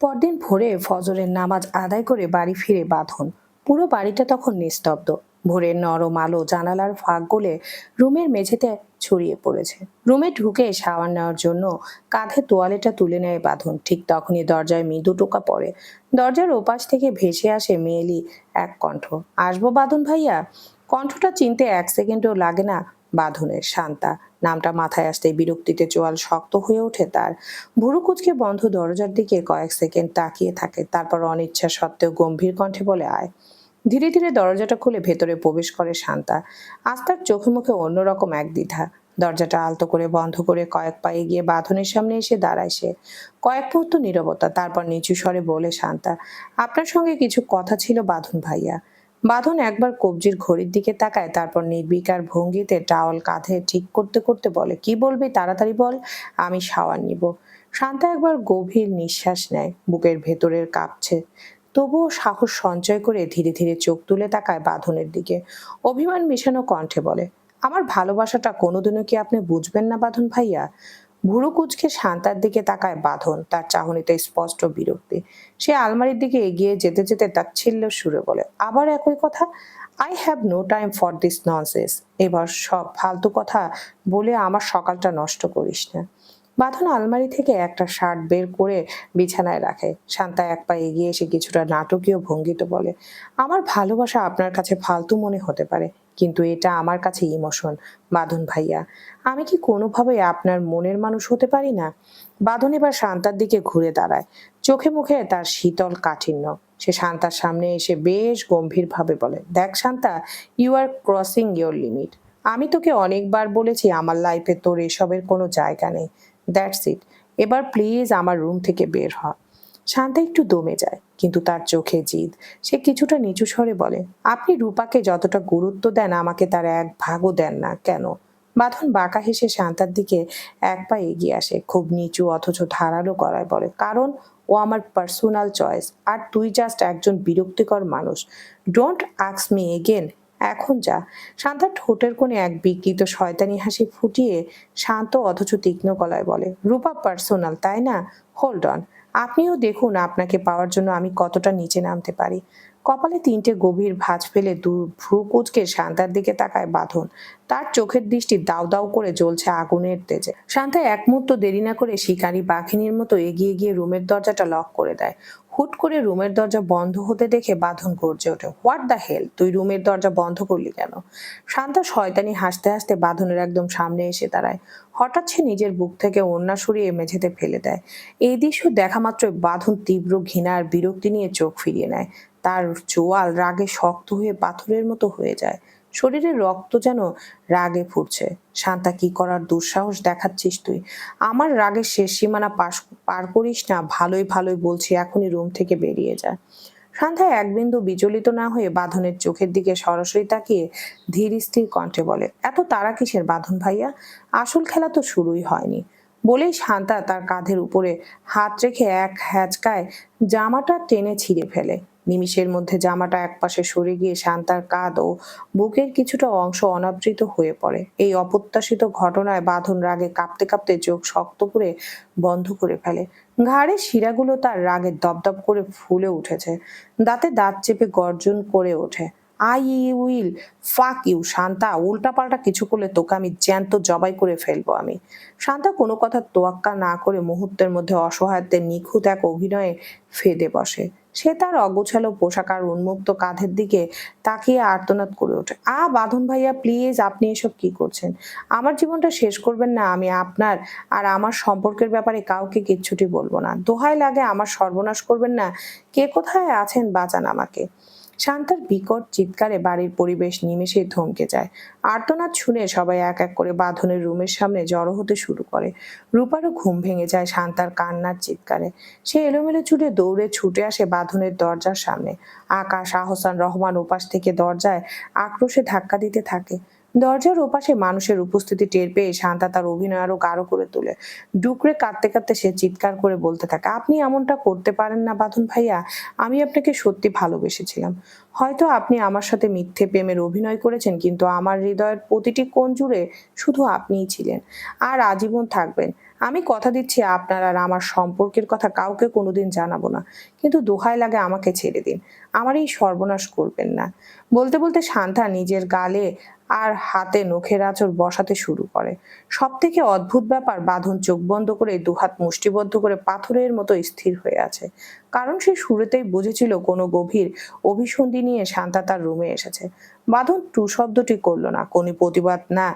পরদিন ভোরে ফজরের নামাজ আদায় করে বাড়ি ফিরে বাঁধন। পুরো বাড়িটা তখন নিস্তব্ধ। ভোরের নরম আলো জানালার ফাঁক গলে রুমের মেঝেতে ছড়িয়ে পড়েছে। রুমে ঢুকে শাওয়ার নেওয়ার জন্য কাঁধে তোয়ালেটা তুলে নেয় বাঁধন। ঠিক তখনই দরজায় মৃদু টোকা পড়ে। দরজার ওপাশ থেকে ভেসে আসে মেয়েলি এক কণ্ঠ। আসবো বাঁধন ভাইয়া। কণ্ঠটা চিনতে এক সেকেন্ডও লাগে না বাঁধনের। শান্তা নামটা মাথায় আসতেই বিরক্তিতে চোয়াল শক্ত হয়ে ওঠে তার। ভুরু কুঁচকে বন্ধ দরজার দিকে কয়েক সেকেন্ড তাকিয়ে থাকে, তারপর অনিচ্ছা সত্ত্বেও গম্ভীর কণ্ঠে বলে, আয়। ধীরে ধীরে দরজাটা খুলে ভেতরে প্রবেশ করে শান্তা। আজ তার চোখে মুখে অন্যরকম এক দ্বিধা। দরজাটা আলতো করে বন্ধ করে কয়েক পা এগিয়ে বাঁধনের সামনে এসে দাঁড়ায় সে। কয়েক মুহূর্ত নীরবতা, তারপর নিচু স্বরে বলে, শান্তা, আপনার সঙ্গে কিছু কথা ছিল বাঁধন ভাইয়া। বাঁধন একবার কবজির ঘড়ির দিকে তাকায়, তারপর নির্বিকার ভঙ্গিতে টাওয়াল কাঁধে ঠিক করতে করতে বলে, কি বলবি তাড়াতাড়ি বল, আমি শাওয়ার নিব। শান্তা একবার গভীর নিঃশ্বাস নেয়, বুকের ভেতরের কাঁপছে। তবুও সাহস সঞ্চয় করে ধীরে ধীরে চোখ তুলে তাকায় বাঁধনের দিকে। অভিমান মেশানো কণ্ঠে বলে, আমার ভালোবাসাটা কোনোদিনও কি আপনি বুঝবেন না বাঁধন ভাইয়া? ভুরু কুঁচকে শান্তার দিকে তাকায় বাঁধন, তার চাহনিতে স্পষ্ট বিরক্তি। সে আলমারির দিকে এগিয়ে যেতে যেতে তাচ্ছিল্য সুরে বলে, আবার একই কথা। I have no time for this nonsense. এবার সব ফালতু কথা বলে আমার সকালটা নষ্ট করিস না। বাঁধন আলমারি থেকে একটা শার্ট বের করে বিছানায় রাখে। শান্তা এক পা এগিয়ে এসে কিছুটা নাটকীয় ভঙ্গিতে বলে, আমার ভালোবাসা আপনার কাছে ফালতু মনে হতে পারে, কিন্তু এটা আমার কাছে ইমোশন বাঁধন ভাইয়া। আমি কি কোনোভাবে আপনার মনের মানুষ হতে পারি না? বাঁধন এবার শান্তার দিকে ঘুরে দাঁড়ায়, চোখে মুখে তার শীতল কাঠিন্য। সে শান্তার সামনে এসে বেশ গম্ভীর ভাবে বলে, দেখ Shanta, you are crossing your limit. আমি তোকে অনেকবার বলেছি আমার লাইফে তোর এসবের কোনো জায়গা নেই। That's it. এবার প্লিজ আমার রুম থেকে বের হ। শান্তা একটু দমে যায়, কিন্তু তার চোখে জিদ। সে কিছুটা নিচু স্বরে বলে, আপনি রূপাকে যতটা গুরুত্ব দেন আমাকে তার এক ভাগও দেন না কেন? বাঁধন বাঁকা হেসে শান্তার দিকে এক পা এগিয়ে আসে, খুব নিচু অথচ ধারালো গলায় বলে, কারণ ও আমার পার্সোনাল চয়েস, আর তুই জাস্ট একজন বিরক্তিকর মানুষ। Don't ask me again. এখন যা। শান্তার ঠোঁটের কোণে এক বিকৃত শয়তানি হাসি ফুটিয়ে শান্ত অথচ তীক্ষ্ণ গলায় বলে, রূপা পার্সোনাল তাই না? Hold on. আপনিও দেখুন আপনাকে পাওয়ার জন্য আমি কতটা নিচে নামতে পারি। কপালে তিনটে গভীর ভাঁজ ফেলে দু ভ্রু কুঁচকে শান্তার দিকে তাকায় বাঁধন। তার চোখের দৃষ্টি দাউ দাউ করে জ্বলছে আগুনের তেজে। শান্তা এক মুহূর্ত দেরি না করে শিকারী বাঘিনীর মতো এগিয়ে গিয়ে রুমের দরজাটা লক করে দেয়। হুট করে রুমের দরজা বন্ধ হতে দেখে বাঁধন গর্জে ওঠে, হোয়াট দ্য হেল, তুই রুমের দরজা বন্ধ করলি কেন? শান্তা শয়তানি হাসতে হাসতে বাঁধনের একদম সামনে এসে দাঁড়ায়। হঠাৎ সে নিজের বুক থেকে ওড়না সরিয়ে মেঝেতে ফেলে দেয়। এই দৃশ্য দেখা মাত্রই বাঁধন তীব্র ঘৃণা আর বিরক্তি নিয়ে চোখ ফিরিয়ে নেয়। তার চোয়াল রাগে শক্ত হয়ে পাথরের মতো হয়ে যায়। শরীরের রক্ত যেন রাগে ফুটছে। শান্তা, কি করার দুঃসাহস দেখাচ্ছিস তুই? আমার রাগের শেষ সীমানা পার করিস না। ভালোই ভালোই বলছি, এখনই রুম থেকে বেরিয়ে যা। শান্তা এক বিন্দু বিচলিত না হয়ে বাঁধনের চোখের দিকে সরাসরি তাকিয়ে ধীর স্থির কণ্ঠে বলে, এত তাড়া কিসের বাঁধন ভাইয়া? আসল খেলা তো শুরুই হয়নি। বলেই শান্তা তার কাঁধের উপরে হাত রেখে এক হ্যাচকায় জামাটা টেনে ছিঁড়ে ফেলে। নিমিষের মধ্যে জামাটা একপাশে সরে গিয়ে শান্তার কাঁধ ও বুকের কিছুটা অংশ অনাবৃত হয়ে পড়ে। এই অপ্রত্যাশিত ঘটনায় বাঁধন রাগে কাঁপতে কাঁপতে চোখ শক্ত করে বন্ধ করে ফেলে। ঘাড়ের শিরাগুলো তার রাগে দপদপ করে ফুলে উঠেছে। দাঁতে দাঁত চেপে গর্জন করে ওঠে, I will fuck you Shanta, উল্টাপাল্টা কিছু করলে তোকে আমি জ্যান্ত জবাই করে ফেলবো আমি। শান্তা কোনো কথা তোয়াক্কা না করে মুহূর্তের মধ্যে অসহায়ত্বের নিখুঁত এক অভিনয়ে ফেদে বসে। সে তার অগোছালো পোশাক আর উন্মুক্ত কাঁধের দিকে তাকিয়ে আর্তনাদ করে ওঠে, বাঁধন ভাইয়া প্লিজ, আপনি এসব কি করছেন? আমার জীবনটা শেষ করবেন না। আমি আপনার আর আমার সম্পর্কের ব্যাপারে কাউকে কিচ্ছুটি বলবো না। দোহাই লাগে আমার সর্বনাশ করবেন না। কে কোথায় আছেন, বাঁচান আমাকে। শান্তার বিকট চিৎকারে বাড়ির পরিবেশ নিমেষেই থমকে যায়। আর্তনাদ শুনে সবাই এক এক করে বাঁধনের রুমের সামনে জড়ো হতে শুরু করে। রূপারও ঘুম ভেঙে যায় শান্তার কান্নার চিৎকারে। সে এলোমেলো ছুটে দৌড়ে ছুটে আসে বাঁধনের দরজার সামনে। আকাশ আহসান রহমান ওপাশ থেকে দরজায় আক্রোশে ধাক্কা দিতে থাকে। দরজার ওপাশে মানুষের উপস্থিতি টের পেয়ে শান্তা তার অভিনয় আরো গাঢ় করে তোলে। ডুকরে কাঁদতে কাঁদতে সে চিৎকার করে বলতে থাকে, আপনি এমনটা করতে পারেন না বাঁধন ভাইয়া। আমি আপনাকে সত্যি ভালোবেসেছিলাম। হয়তো আপনি আমার সাথে মিথ্যে প্রেমের অভিনয় করেছেন, কিন্তু আমার হৃদয়ের প্রতিটি কোণ জুড়ে শুধু আপনিই ছিলেন, আর আজীবন থাকবেন। আমি কথা দিচ্ছি আপনার আর আমার সম্পর্কের কথা কাউকে কোনোদিন জানাবো না, কিন্তু দোহাই লাগে আমাকে ছেড়ে দিন। আমার এই সর্বনাশ করবেন না। বলতে বলতে শান্তা নিজের গালে আর হাতে নখের আঁচড় বসাতে শুরু করে। সব থেকে অদ্ভুত ব্যাপার, বাঁধন চোখ বন্ধ করে দুহাত মুষ্টিবদ্ধ করে পাথরের মতো স্থির হয়ে আছে। কারণ সে শুরুতেই বুঝেছিল কোনো গভীর অভিসন্ধি নিয়ে শান্তা তার রুমে এসেছে। বাঁধন টু শব্দটি করলো না, কোনো প্রতিবাদ না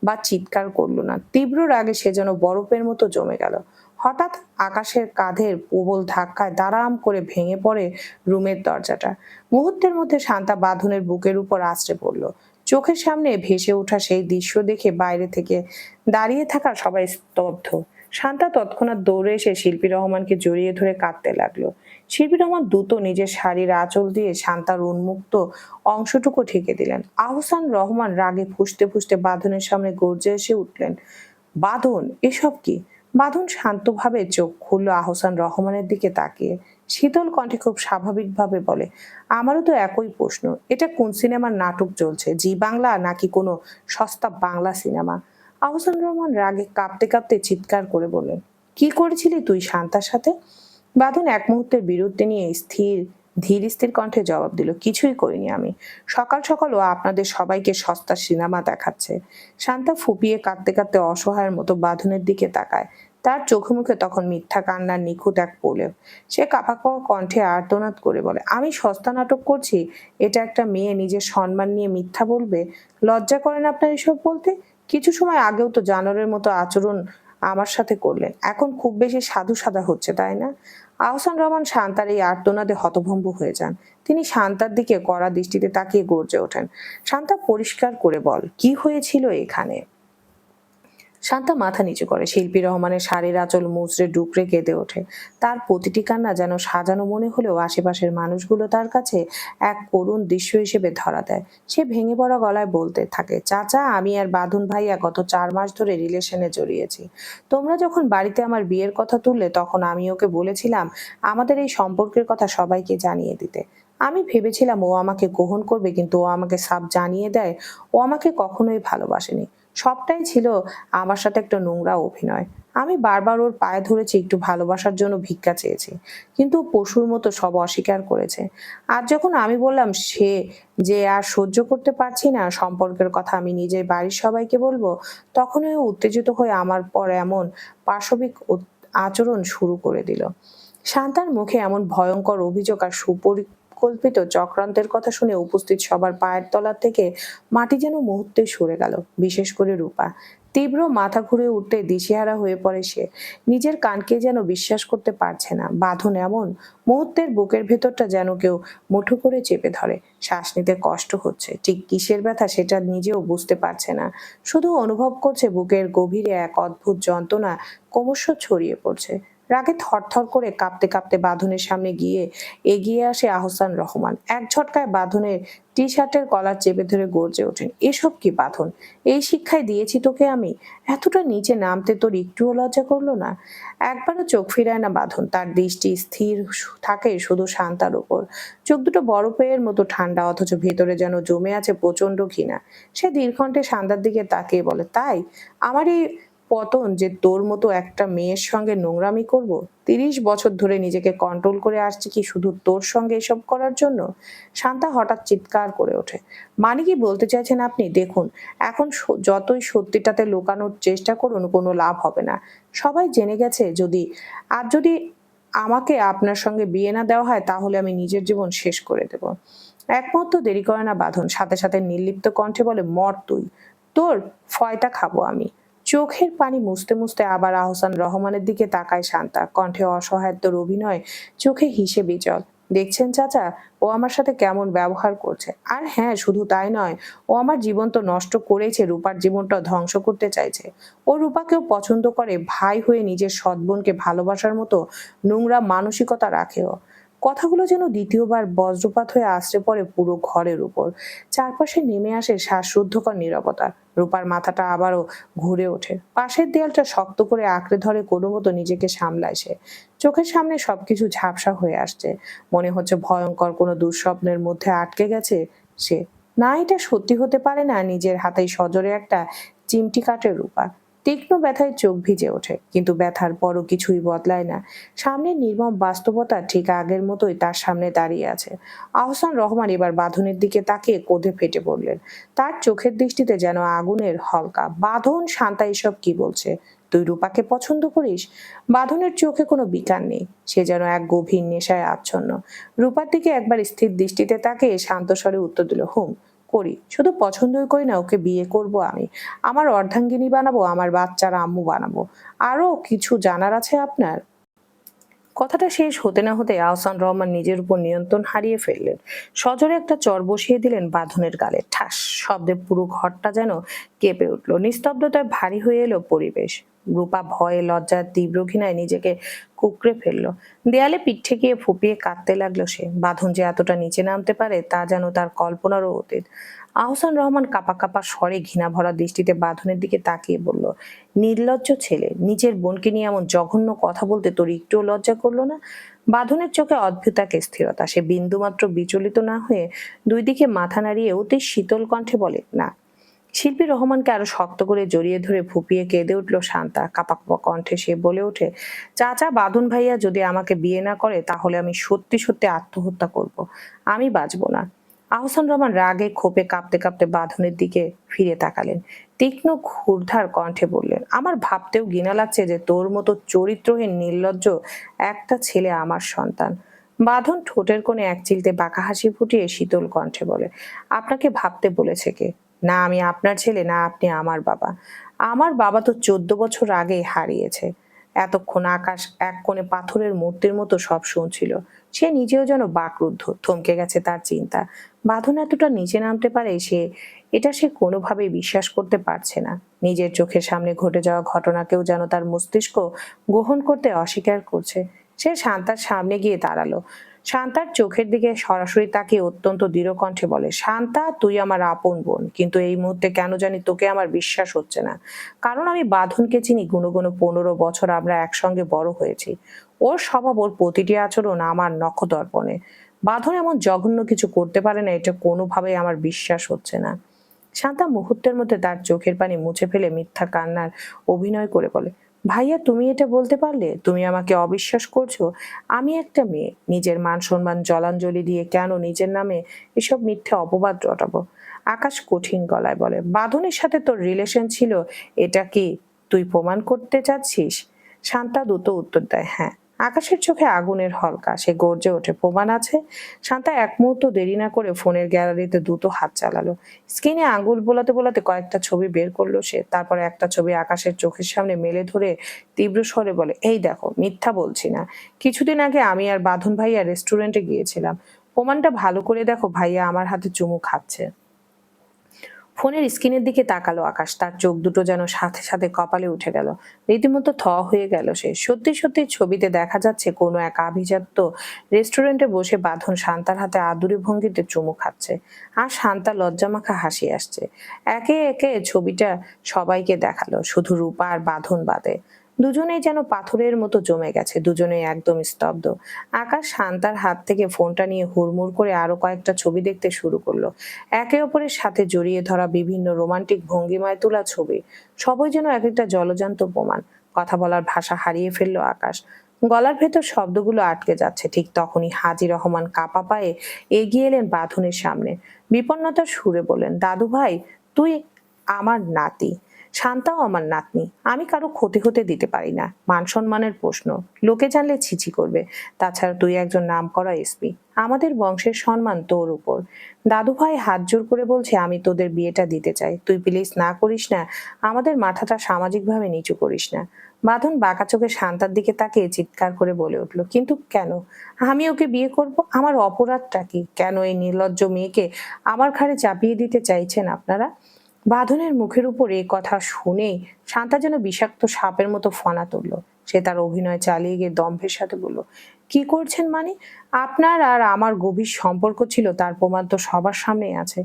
বা চিৎকার করলো না। তীব্র রাগে সে যেন বরফের মতো জমে গেল। হঠাৎ আকাশের কাঁধের প্রবল ধাক্কায় দাঁড়াম করে ভেঙে পড়ে রুমের দরজাটা। মুহূর্তের মধ্যে শান্তা বাঁধনের বুকের উপর আছড়ে পড়ল। চোখের সামনে ভেসে ওঠা সেই দৃশ্য দেখে বাইরে থেকে দাঁড়িয়ে থাকা সবাই স্তব্ধ। শান্তা তৎক্ষণাৎ দৌড়ে এসে শিল্পী রহমানকে জড়িয়ে ধরে কাঁদতে লাগলো। শিল্পী রহমান দ্রুত নিজের শাড়ির আঁচল দিয়ে শান্তার উন্মুক্ত অংশটুকু ঢেকে দিলেন। আহসান রহমান রাগে ফুঁসতে ফুঁসতে বাঁধনের সামনে গর্জে এসে উঠলেন, বাঁধন, এসব কি? বাঁধন শান্তভাবে চোখ খুলল আহসান রহমানের দিকে তাকিয়ে। শীতল কণ্ঠে খুব স্বাভাবিকভাবে বলে, আমারও তো একই প্রশ্ন। এটা কোন সিনেমার নাটক চলছে, জি বাংলা নাকি কোনো সস্তা বাংলা সিনেমা? আহসান রহমান রাগে কাঁপতে কাঁপতে চিৎকার করে বললেন, কি করেছিলি তুই শান্তার সাথে? বাঁধন এক মুহূর্তের বিরুদ্ধে নিয়ে ধীর স্থির কণ্ঠে জবাব দিল, কিছুই করিনি আমি। সকাল সকাল ও আপনাদের সবাইকে সস্তা সিনেমা দেখাচ্ছে। শান্তা ফুপিয়ে কাঁদতে কাঁদতে অসহায়ের মতো বাঁধনের দিকে তাকায়। তার চোখে মুখে তখন মিথ্যা কান্নার নিখুঁত এক প্রলেপ। সে কাঁপা কাঁপা কণ্ঠে আর্তনাদ করে বলে, আমি সস্তা নাটক করছি? এটা একটা মেয়ে নিজের সম্মান নিয়ে মিথ্যা বলবে? লজ্জা করেন আপনার এসব বলতে? কিছু সময় আগেও তো জানোয়ারের মতো আচরণ আমার সাথে করলেন, এখন খুব বেশি সাধু সাদা হচ্ছে, তাই না? আহসান রহমান শান্তার এই আর্তনাদে হতভম্ব হয়ে যান। তিনি শান্তার দিকে কড়া দৃষ্টিতে তাকিয়ে গর্জে ওঠেন, শান্তা, পরিষ্কার করে বল, কি হয়েছিল এখানে? শান্তা মাথা নিচু করে। শিল্পী রহমানের শাড়ির আঁচল মুচড়ে ডুকরে কেঁদে ওঠে। তার প্রতিটি কান্না যেন সাজানো মনে হলেও আশেপাশের মানুষগুলো তার কাছে এক করুণ দৃশ্য হিসেবে ধরা দেয়। সে ভেঙে পড়া গলায় বলতে থাকে, চাচা, আমি আর বাঁধন ভাইয়া গত 4 মাস ধরে রিলেশনে জড়িয়েছি। তোমরা যখন বাড়িতে আমার বিয়ের কথা তুললে তখন আমি ওকে বলেছিলাম আমাদের এই সম্পর্কের কথা সবাইকে জানিয়ে দিতে। আমি ভেবেছিলাম ও আমাকে গ্রহণ করবে, কিন্তু ও আমাকে সাফ জানিয়ে দেয় ও আমাকে কখনোই ভালোবাসেনি। সবটাই ছিল আমার সাথে একটা নোংরা অভিনয়। আমি বারবার ওর পায়ে ধরেছি, একটু ভালোবাসার জন্য ভিক্ষা চেয়েছি, কিন্তু ও পশুর মতো সব অস্বীকার করেছে। আর যখন আমি বললাম সে যে আর সহ্য করতে পারছি না, সম্পর্কের কথা আমি নিজের বাড়ির সবাইকে বলবো, তখনই ও উত্তেজিত হয়ে আমার পর এমন পাশবিক আচরণ শুরু করে দিল। শান্তার মুখে এমন ভয়ঙ্কর অভিযোগ আর সুপরিকল্পিত চক্রান্তের কথা শুনে উপস্থিত সবার পায়ের তলা থেকে মাটি যেন মুহূর্তে সরে গেল, বিশেষ করে রূপা। তীব্র মাথা ঘুরে উঠতে দিশেহারা হয়ে পড়ে সে। নিজের কানকে যেন বিশ্বাস করতে পারছে না। বাঁধন এমন মুহূর্তের বুকের ভেতরটা যেন কেউ মুঠো করে চেপে ধরে। শ্বাস নিতে কষ্ট হচ্ছে, ঠিক কিসের ব্যথা সেটা নিজেও বুঝতে পারছে না। শুধু অনুভব করছে বুকের গভীরে এক অদ্ভুত যন্ত্রণা ক্রমশ ছড়িয়ে পড়ছে। রাগে থরথর করে কাঁপতে কাঁপতে বাঁধনের সামনে গিয়ে এগিয়ে আসে আহসান রহমান। এক ঝটকায় বাঁধনের টি শার্টের কলার চেপে ধরে গর্জে ওঠেন, এসব কি বাঁধন? এই শিক্ষাই দিয়েছি তোকে আমি? এতটা নিচে নামতে তোর একটুও লজ্জা করলো না? একবারও চোখ ফিরায় না বাঁধন। তার দৃষ্টি স্থির থাকে শুধু শান্তার উপর। চোখ দুটো বরফের মতো ঠান্ডা, অথচ ভেতরে যেন জমে আছে প্রচন্ড ঘৃণা। সে দীর্ঘণ্ঠে শান্তার দিকে তাকিয়ে বলে, তাই আমার এই পতন যে তোর মতো একটা মেয়ের সঙ্গে নোংরামি করব? 30 বছর ধরে নিজেকে কন্ট্রোল করে আসছি কি শুধু তোর সঙ্গে এসব করার জন্য? শান্তা হঠাৎ চিৎকার করে ওঠে, মানে কি বলতে চাইছেন আপনি? দেখুন, এখন যতই সত্যিটাতে লুকানোর চেষ্টা করুন কোনো লাভ হবে না। সবাই জেনে গেছে। যদি আমাকে আপনার সঙ্গে বিয়ে না দেওয়া হয় তাহলে আমি নিজের জীবন শেষ করে দেব। এক মুহূর্ত দেরি করে না বাঁধন, সাথে সাথে নির্লিপ্ত কণ্ঠে বলে, মর তুই, তোর ফয়টা খাবো আমি। চোখের পানি মুছতে মুছতে আবার আহসান রহমানের দিকে তাকায় শান্তা, কণ্ঠে অসহায়ত্বের অভিনয়, চোখে হিসেবে বিজল। দেখছেন চাচা, ও আমার সাথে কেমন ব্যবহার করছে? আর হ্যাঁ, শুধু তাই নয়, ও আমার জীবন তো নষ্ট করেছে, রূপার জীবনটা ধ্বংস করতে চাইছে। ও রূপাকেও পছন্দ করে, ভাই হয়ে নিজের সৎ বোনকে ভালোবাসার মতো নোংরা মানসিকতা রাখেও। কথাগুলো যেন দ্বিতীয়বার বজ্রপাত হয়ে আছড়ে পড়ে পুরো ঘরের উপর। চারপাশে নেমে আসে শ্বাসরুদ্ধকর নীরবতা। রূপার মাথাটা আবারও ঘুরে ওঠে। পাশের দেয়ালটা শক্ত করে আঁকড়ে ধরে কোনো মতো নিজেকে সামলায় সে। চোখের সামনে সবকিছু ঝাপসা হয়ে আসছে। মনে হচ্ছে ভয়ঙ্কর কোনো দুঃস্বপ্নের মধ্যে আটকে গেছে সে। না, এটা সত্যি হতে পারে না। নিজের হাতেই সজোরে একটা চিমটি কাটে রূপা। তীক্ষ্ণ ব্যথায় চোখ ভিজে ওঠে, কিন্তু ব্যথার পরও কিছুই বদলায় না। সামনে নির্মম বাস্তবতা ঠিক আগের মতোই তার সামনে দাঁড়িয়ে আছে। আহসান রহমান এবার বাঁধনের দিকে তাকিয়ে কোঁদে ফেটে পড়লেন। তার চোখের দৃষ্টিতে যেন আগুনের হলকা। বাঁধন, শান্তা এসব কি বলছে? তুই রূপাকে পছন্দ করিস? বাঁধনের চোখে কোনো বিকার নেই, সে যেন এক গভীর নেশায় আচ্ছন্ন। রূপার দিকে একবার স্থির দৃষ্টিতে তাকিয়ে শান্ত স্বরে উত্তর দিল, হুম করি। শুধু পছন্দই করি না, ওকে বিয়ে করব আমি। আমার অর্ধাঙ্গিনী বানাবো, আমার বাচ্চার আম্মু বানাবো। আরো কিছু জানার আছে আপনার? কথাটা শেষ হতে না হতে আহসান রহমান নিজের উপর নিয়ন্ত্রণ হারিয়ে ফেললেন। সজোরে একটা চর বসিয়ে দিলেন বাঁধনের গালে। ঠাস শব্দে পুরো ঘরটা যেন কেঁপে উঠল। নিস্তব্ধতায় ভারী হয়ে এলো পরিবেশ। রূপা ভয়ে, লজ্জার তীব্র ঘৃণায় নিজেকে কুঁকড়ে ফেললো। দেয়ালে পিঠ ঠেকিয়ে ফুপিয়ে কাঁদতে লাগলো সে। বাঁধন যে এতটা নিচে নামতে পারে তা যেন তার কল্পনারও অতীত। আহসান রহমান কাঁপা কাঁপা স্বরে ঘৃণা ভরা দৃষ্টিতে বাঁধনের দিকে তাকিয়ে বলল, নির্লজ্জ ছেলে, নিজের বোনকে নিয়ে এমন জঘন্য কথা বলতে তোর একটুও লজ্জা করলো না? বাঁধনের চোখে অদ্ভুত এক স্থিরতা। সে বিন্দুমাত্র বিচলিত না হয়ে দুই দিকে মাথা নাড়িয়ে অতি শীতল কণ্ঠে বলে, না। শিল্পী রহমানকে আরো শক্ত করে জড়িয়ে ধরে ফুপিয়ে কেঁদে উঠল শান্তা। কাঁপা কাঁপা কণ্ঠে সে বলে ওঠে, চাচা, বাঁধন ভাইয়া যদি আমাকে বিয়ে না করে তাহলে আমি সত্যি সত্যি আত্মহত্যা করব। আমি বাঁচবো না। আহসান রহমান রাগে ক্ষোভে কাঁপতে কাঁপতে বাঁধনের দিকে ফিরে তাকালেন। তীক্ষ্ণ ক্ষুরধার কণ্ঠে বললেন, আমার ভাবতেও ঘৃণা লাগছে যে তোর মতো চরিত্রহীন নির্লজ্জ একটা ছেলে আমার সন্তান। বাঁধন ঠোঁটের কোণে এক চিলতে বাঁকা হাসি ফুটিয়ে শীতল কণ্ঠে বলে, আপনাকে ভাবতে বলেছে কে? না আমি আপনার ছেলে, না আপনি আমার বাবা। আমার বাবা তো 14 বছর আগে হারিয়েছে। এতক্ষণ আকাশ এক কোণে পাথরের মূর্তির মতো সব শুনছিল। সে নিজেও যেন বাকরুদ্ধ, থমকে গেছে তার চিন্তা। বাঁধন এতটা নিচে নামতে পারে এটা সে কোনোভাবেই বিশ্বাস করতে পারছে না। নিজের চোখের সামনে ঘটে যাওয়া ঘটনাকেও যেন তার মস্তিষ্ক গ্রহণ করতে অস্বীকার করছে। সে শান্তার সামনে গিয়ে দাঁড়ালো। শান্তার চোখের দিকে সরাসরি তাকিয়ে অত্যন্ত দৃঢ় কণ্ঠে বলে, শান্তা, তুই আমার আপন বোন, কিন্তু এই মুহূর্তে কেন জানি তোকে আমার বিশ্বাস হচ্ছে না। কারণ আমি বাঁধনকে চিনি, গুনো গুনো 15 বছর আমরা একসঙ্গে বড় হয়েছি। ওর স্বভাব, ওর প্রতিটি আচরণ আমার নখদর্পণে। বাঁধন এমন জঘন্য কিছু করতে পারে না, এটা কোনোভাবেই আমার বিশ্বাস হচ্ছে না। শান্তা মুহূর্তের মধ্যে তার চোখের পানি মুছে ফেলে মিথ্যা কান্নার অভিনয় করে বলে, ভাইয়া, তুমি এটা বলতে পারলে? তুমি আমাকে অবিশ্বাস করছো? আমি একটা মেয়ে, নিজের মান সম্মান জলাঞ্জলি দিয়ে কেন নিজের নামে এসব মিথ্যে অপবাদ রটাবো? আকাশ কঠিন গলায় বলে, বাঁধনের সাথে তোর রিলেশন ছিল, এটা কি তুই প্রমাণ করতে চাচ্ছিস? শান্তা দ্রুত উত্তর দেয়, হ্যাঁ। আকাশের চোখে আগুনের হলকা। সে গর্জে ওঠে, প্রমাণ আছে? শান্তা এক মুহূর্ত দেরি না করে ফোনের গ্যালারিতে দ্রুত হাত চালালো। স্ক্রিনে আঙুল বোলাতে বোলাতে কয়েকটা ছবি বের করলো সে। তারপর একটা ছবি আকাশের চোখের সামনে মেলে ধরে তীব্র স্বরে বলে, এই দেখো, মিথ্যা বলছি না। কিছুদিন আগে আমি আর বাঁধন ভাইয়া রেস্টুরেন্টে গিয়েছিলাম। প্রমাণটা ভালো করে দেখো, ভাইয়া আমার হাতে চুমু খাচ্ছে। ফোনের স্ক্রিনের দিকে তাকালো আকাশ। তার চোখ দুটো যেন সাথে সাথে কপালে উঠে গেল। রীতিমতো হয়ে গেল সে। সত্যি সত্যি ছবিতে দেখা যাচ্ছে কোনো এক আভিজাত্য রেস্টুরেন্টে বসে বাঁধন শান্তার হাতে আদুরে ভঙ্গিতে চুমু খাচ্ছে, আর শান্তা লজ্জামাখা হাসি আসছে। একে একে ছবিটা সবাইকে দেখালো, শুধু রূপা আর বাঁধন বাদে। দুজনেই যেন পাথরের মতো জমে গেছে, দুজনেই একদম স্তব্ধ। আকাশ শান্তার হাত থেকে ফোনটা নিয়ে হুড়মুড় করে আরো কয়েকটা ছবি দেখতে শুরু করলো। একে অপরের সাথে জড়িয়ে ধরা বিভিন্ন রোমান্টিক ভঙ্গিমায় তোলা ছবি। সবই যেন এক একটা জলজান্ত প্রমাণ। কথা বলার ভাষা হারিয়ে ফেললো আকাশ। গলার ভেতর শব্দগুলো আটকে যাচ্ছে। ঠিক তখনই হাজী রহমান কাপা পায়ে এগিয়ে এলেন বাঁধনের সামনে। বিপন্নতার সুরে বললেন, দাদু ভাই, তুই আমার নাতি, শান্তাও আমার নাতনি। আমি কারো ক্ষতি হতে দিতে পারি না। মান সম্মানের প্রশ্ন, লোকে জানলে ছিছি করবে। তাছাড়া তুই একজন নামকরা এসপি, আমাদের বংশের সম্মান তোর উপর। দাদু ভাই, হাত জোর করে বলছে, আমি তোদের বিয়েটা দিতে চাই। তুই প্লিজ না করিস না, আমাদের মাথাটা সামাজিকভাবে নিচু করিস না। বাঁধন বাঁকা চোখে শান্তার দিকে তাকিয়ে চিৎকার করে বলে উঠলো, কিন্তু কেন? আমি ওকে বিয়ে করব? আমার অপরাধটা কি? কেন এই নির্লজ্জ মেয়েকে আমার ঘাড়ে চাপিয়ে দিতে চাইছেন আপনারা? বাঁধনের মুখের উপর এই কথা শুনেই শান্তা যেন বিষাক্ত সাপের মতো ফনা তুলল। সে তার অভিনয় চালিয়ে গিয়ে দম্ভের সাথে বলল, কি করছেন মানে? আপনার আর আমার গভীর সম্পর্ক ছিল, তার প্রমাণ তো সবার সামনেই আছে।